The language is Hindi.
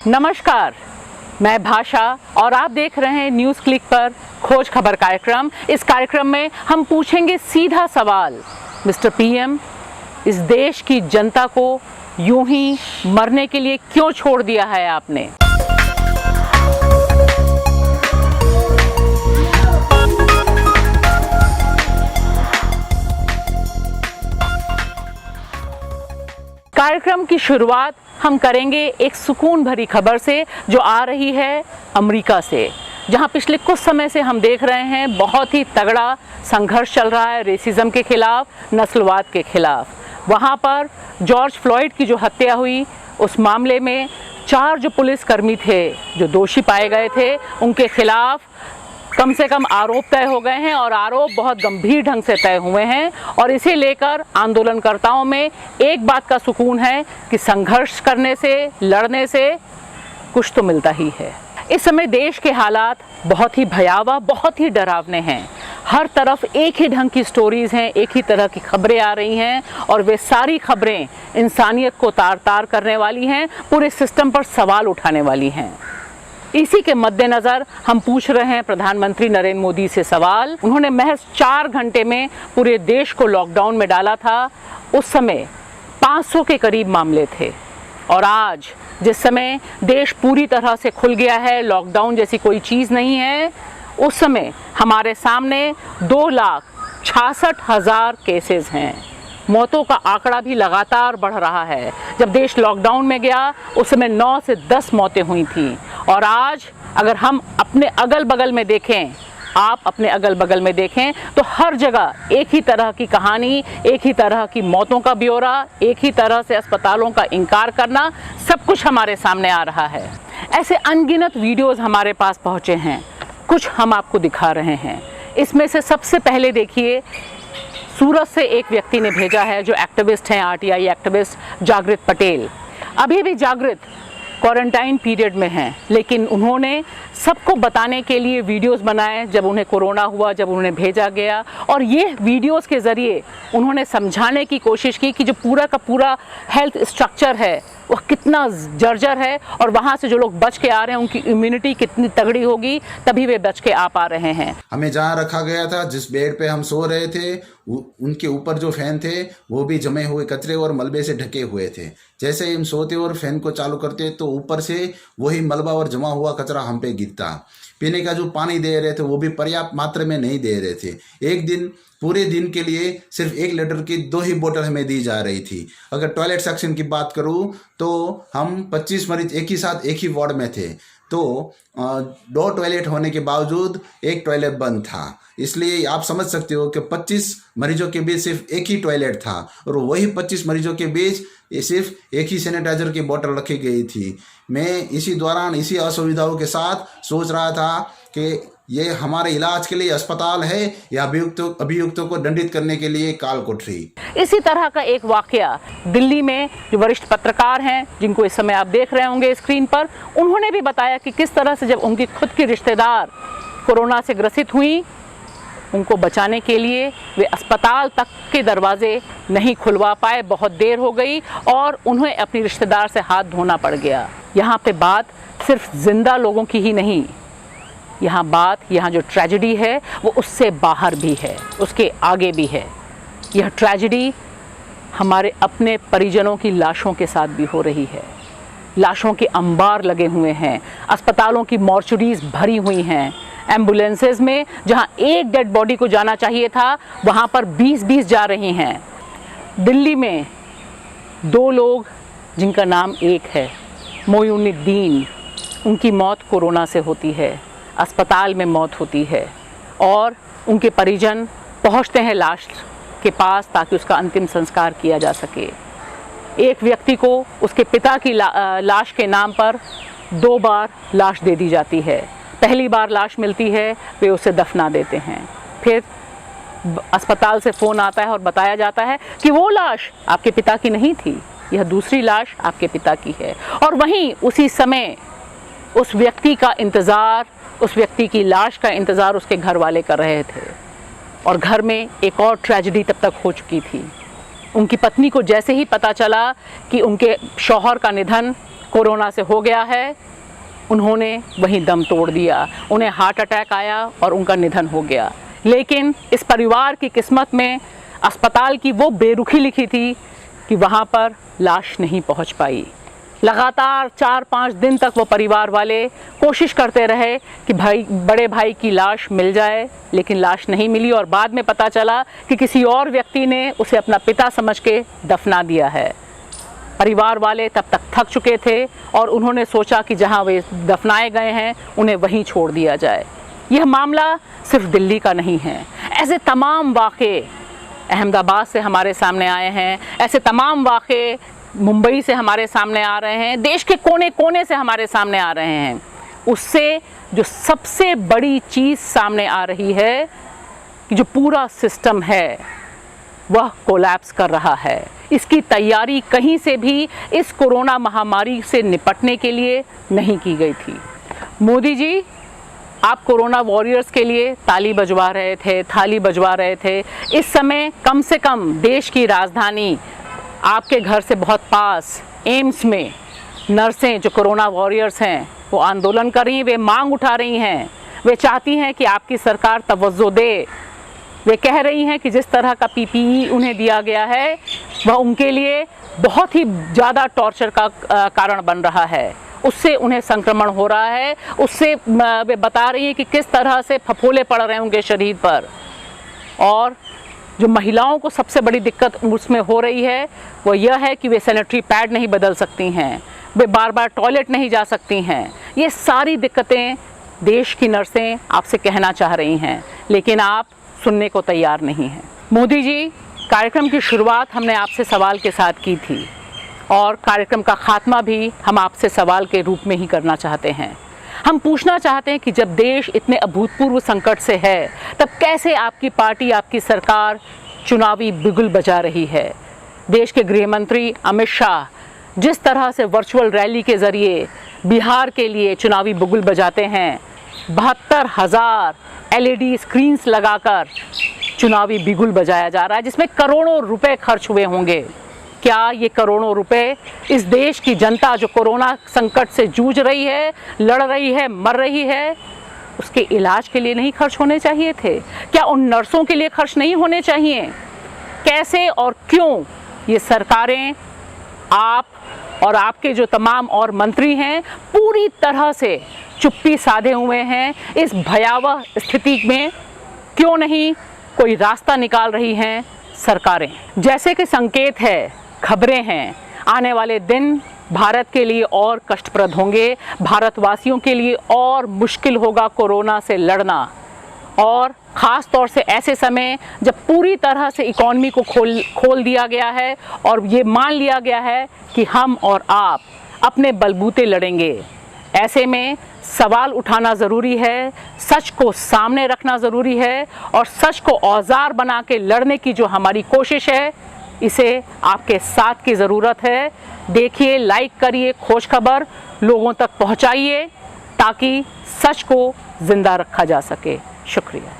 नमस्कार, मैं भाषा और आप देख रहे हैं न्यूज़ क्लिक पर खोज खबर कार्यक्रम। इस कार्यक्रम में हम पूछेंगे सीधा सवाल, मिस्टर पीएम, इस देश की जनता को यूं ही मरने के लिए क्यों छोड़ दिया है आपने? कार्यक्रम की शुरुआत हम करेंगे एक सुकून भरी खबर से जो आ रही है अमेरिका से, जहां पिछले कुछ समय से हम देख रहे हैं बहुत ही तगड़ा संघर्ष चल रहा है रेसिज्म के खिलाफ, नस्लवाद के खिलाफ। वहां पर जॉर्ज फ्लॉयड की जो हत्या हुई, उस मामले में 4 जो पुलिसकर्मी थे जो दोषी पाए गए थे, उनके खिलाफ कम से कम आरोप तय हो गए हैं और आरोप बहुत गंभीर ढंग से तय हुए हैं। और इसे लेकर आंदोलनकर्ताओं में एक बात का सुकून है कि संघर्ष करने से, लड़ने से कुछ तो मिलता ही है। इस समय देश के हालात बहुत ही भयावह, बहुत ही डरावने हैं। हर तरफ एक ही ढंग की स्टोरीज़ हैं, एक ही तरह की खबरें आ रही हैं और वे सारी खबरें इंसानियत को तार तार करने वाली हैं, पूरे सिस्टम पर सवाल उठाने वाली हैं। इसी के मद्देनज़र हम पूछ रहे हैं प्रधानमंत्री नरेंद्र मोदी से सवाल। उन्होंने महज 4 घंटे में पूरे देश को लॉकडाउन में डाला था। उस समय 500 के करीब मामले थे और आज जिस समय देश पूरी तरह से खुल गया है, लॉकडाउन जैसी कोई चीज़ नहीं है, उस समय हमारे सामने 2,66,000 केसेस हैं। मौतों का आंकड़ा भी लगातार बढ़ रहा है। जब देश लॉकडाउन में गया उस समय 9 से 10 मौतें हुई थी और आज अगर हम अपने अगल बगल में देखें, आप अपने अगल बगल में देखें तो हर जगह एक ही तरह की कहानी, एक ही तरह की मौतों का ब्यौरा, एक ही तरह से अस्पतालों का इनकार करना, सब कुछ हमारे सामने आ रहा है। ऐसे अनगिनत वीडियोज़ हमारे पास पहुँचे हैं, कुछ हम आपको दिखा रहे हैं। इसमें से सबसे पहले देखिए, सूरत से एक व्यक्ति ने भेजा है जो एक्टिविस्ट हैं, आरटीआई एक्टिविस्ट जागृत पटेल। अभी भी जागृत क्वारंटाइन पीरियड में हैं, लेकिन उन्होंने सबको बताने के लिए वीडियोस बनाए जब उन्हें कोरोना हुआ, जब उन्हें भेजा गया, और ये वीडियोस के ज़रिए उन्होंने समझाने की कोशिश की कि जो पूरा का पूरा हेल्थ स्ट्रक्चर है वह कितना जर्जर है और वहाँ से जो लोग बच के आ रहे हैं उनकी इम्यूनिटी कितनी तगड़ी होगी, तभी वे बच के आ पा रहे हैं। हमें जहाँ रखा गया था, जिस बेड पे हम सो रहे थे, उनके ऊपर जो फैन थे वो भी जमे हुए कचरे और मलबे से ढके हुए थे। जैसे ही हम सोते और फैन को चालू करते तो ऊपर से वही मलबा और जमा हुआ कचरा हम पे गिरता। पीने का जो पानी दे रहे थे वो भी पर्याप्त मात्रा में नहीं दे रहे थे। एक दिन, पूरे दिन के लिए सिर्फ 1 लीटर की 2 ही बोतल हमें दी जा रही थी। अगर टॉयलेट सेक्शन की बात करूं तो हम 25 मरीज एक ही साथ एक ही वार्ड में थे, तो 2 टॉयलेट होने के बावजूद 1 टॉयलेट बंद था। इसलिए आप समझ सकते हो कि 25 मरीजों के बीच सिर्फ एक ही टॉयलेट था और वही 25 मरीजों के बीच ये सिर्फ एक ही सैनिटाइजर की बोतल रखी गई थी। मैं इसी दौरान इसी असुविधाओं के साथ सोच रहा था कि ये हमारे इलाज के लिए अस्पताल है या अभियुक्तों को दंडित करने के लिए काल कोठरी। इसी तरह का एक वाकया दिल्ली में जो वरिष्ठ पत्रकार हैं, जिनको इस समय आप देख रहे होंगे स्क्रीन पर, उन्होंने भी बताया कि किस तरह से जब उनकी खुद की रिश्तेदार कोरोना से ग्रसित हुई, उनको बचाने के लिए वे अस्पताल तक के दरवाजे नहीं खुलवा पाए, बहुत देर हो गई और उन्हें अपनी रिश्तेदार से हाथ धोना पड़ गया। यहाँ पे बात सिर्फ जिंदा लोगों की ही नहीं, यहाँ जो ट्रेजेडी है वो उससे बाहर भी है, उसके आगे भी है। यह ट्रेजेडी हमारे अपने परिजनों की लाशों के साथ भी हो रही है। लाशों के अंबार लगे हुए हैं, अस्पतालों की मॉर्चुरीज भरी हुई हैं, एम्बुलेंसेज में जहाँ एक डेड बॉडी को जाना चाहिए था वहाँ पर 20-20 जा रही हैं। दिल्ली में 2 लोग जिनका नाम एक है, मोइनुद्दीन, उनकी मौत कोरोना से होती है, अस्पताल में मौत होती है और उनके परिजन पहुंचते हैं लाश के पास ताकि उसका अंतिम संस्कार किया जा सके। एक व्यक्ति को उसके पिता की लाश के नाम पर 2 बार लाश दे दी जाती है। पहली बार लाश मिलती है, वे उसे दफना देते हैं, फिर अस्पताल से फ़ोन आता है और बताया जाता है कि वो लाश आपके पिता की नहीं थी, यह दूसरी लाश आपके पिता की है। और वहीं उसी समय उस व्यक्ति का इंतज़ार, उस व्यक्ति की लाश का इंतज़ार उसके घर वाले कर रहे थे और घर में एक और ट्रेजेडी तब तक हो चुकी थी। उनकी पत्नी को जैसे ही पता चला कि उनके शौहर का निधन कोरोना से हो गया है, उन्होंने वहीं दम तोड़ दिया। उन्हें हार्ट अटैक आया और उनका निधन हो गया। लेकिन इस परिवार की किस्मत में अस्पताल की वो बेरुखी लिखी थी कि वहाँ पर लाश नहीं पहुँच पाई। लगातार 4-5 दिन तक वो परिवार वाले कोशिश करते रहे कि बड़े भाई की लाश मिल जाए, लेकिन लाश नहीं मिली और बाद में पता चला कि किसी और व्यक्ति ने उसे अपना पिता समझ के दफना दिया है। परिवार वाले तब तक थक चुके थे और उन्होंने सोचा कि जहां वे दफनाए गए हैं उन्हें वहीं छोड़ दिया जाए। यह मामला सिर्फ दिल्ली का नहीं है, ऐसे तमाम वाक़े अहमदाबाद से हमारे सामने आए हैं, ऐसे तमाम वाक़े मुंबई से हमारे सामने आ रहे हैं, देश के कोने कोने से हमारे सामने आ रहे हैं। उससे जो सबसे बड़ी चीज़ सामने आ रही है कि जो पूरा सिस्टम है वह कोलैप्स कर रहा है। इसकी तैयारी कहीं से भी इस कोरोना महामारी से निपटने के लिए नहीं की गई थी। मोदी जी, आप कोरोना वॉरियर्स के लिए ताली बजवा रहे थे, थाली बजवा रहे थे। इस समय कम से कम देश की राजधानी आपके घर से बहुत पास एम्स में नर्सें जो कोरोना वॉरियर्स हैं वो आंदोलन कर रही हैं, वे मांग उठा रही हैं, वे चाहती हैं कि आपकी सरकार तवज्जो दे। वे कह रही हैं कि जिस तरह का पीपीई उन्हें दिया गया है वह उनके लिए बहुत ही ज़्यादा टॉर्चर का कारण बन रहा है, उससे उन्हें संक्रमण हो रहा है, उससे वे बता रही हैं कि किस तरह से फफोले पड़ रहे होंगे शरीर पर। और जो महिलाओं को सबसे बड़ी दिक्कत उसमें हो रही है वो यह है कि वे सैनिटरी पैड नहीं बदल सकती हैं, वे बार बार टॉयलेट नहीं जा सकती हैं। ये सारी दिक्कतें देश की नर्सें आपसे कहना चाह रही हैं, लेकिन आप सुनने को तैयार नहीं हैं। मोदी जी, कार्यक्रम की शुरुआत हमने आपसे सवाल के साथ की थी और कार्यक्रम का खात्मा भी हम आपसे सवाल के रूप में ही करना चाहते हैं। हम पूछना चाहते हैं कि जब देश इतने अभूतपूर्व संकट से है तब कैसे आपकी पार्टी, आपकी सरकार चुनावी बिगुल बजा रही है। देश के गृह मंत्री अमित शाह जिस तरह से वर्चुअल रैली के ज़रिए बिहार के लिए चुनावी बिगुल बजाते हैं, 72,000 LED स्क्रीन्स लगाकर चुनावी बिगुल बजाया जा रहा है जिसमें करोड़ों रुपए खर्च हुए होंगे। क्या ये करोड़ों रुपए इस देश की जनता जो कोरोना संकट से जूझ रही है, लड़ रही है, मर रही है, उसके इलाज के लिए नहीं खर्च होने चाहिए थे? क्या उन नर्सों के लिए खर्च नहीं होने चाहिए? कैसे और क्यों ये सरकारें, आप और आपके जो तमाम और मंत्री हैं, पूरी तरह से चुप्पी साधे हुए हैं? इस भयावह स्थिति में क्यों नहीं कोई रास्ता निकाल रही हैं सरकारें? जैसे कि संकेत है, खबरें हैं, आने वाले दिन भारत के लिए और कष्टप्रद होंगे, भारतवासियों के लिए और मुश्किल होगा कोरोना से लड़ना। और ख़ास तौर से ऐसे समय जब पूरी तरह से इकॉनमी को खोल दिया गया है और ये मान लिया गया है कि हम और आप अपने बलबूते लड़ेंगे। ऐसे में सवाल उठाना ज़रूरी है, सच को सामने रखना ज़रूरी है और सच को औजार बना के लड़ने की जो हमारी कोशिश है, इसे आपके साथ की ज़रूरत है। देखिए, लाइक करिए, खोज खबर लोगों तक पहुंचाइए ताकि सच को ज़िंदा रखा जा सके। शुक्रिया।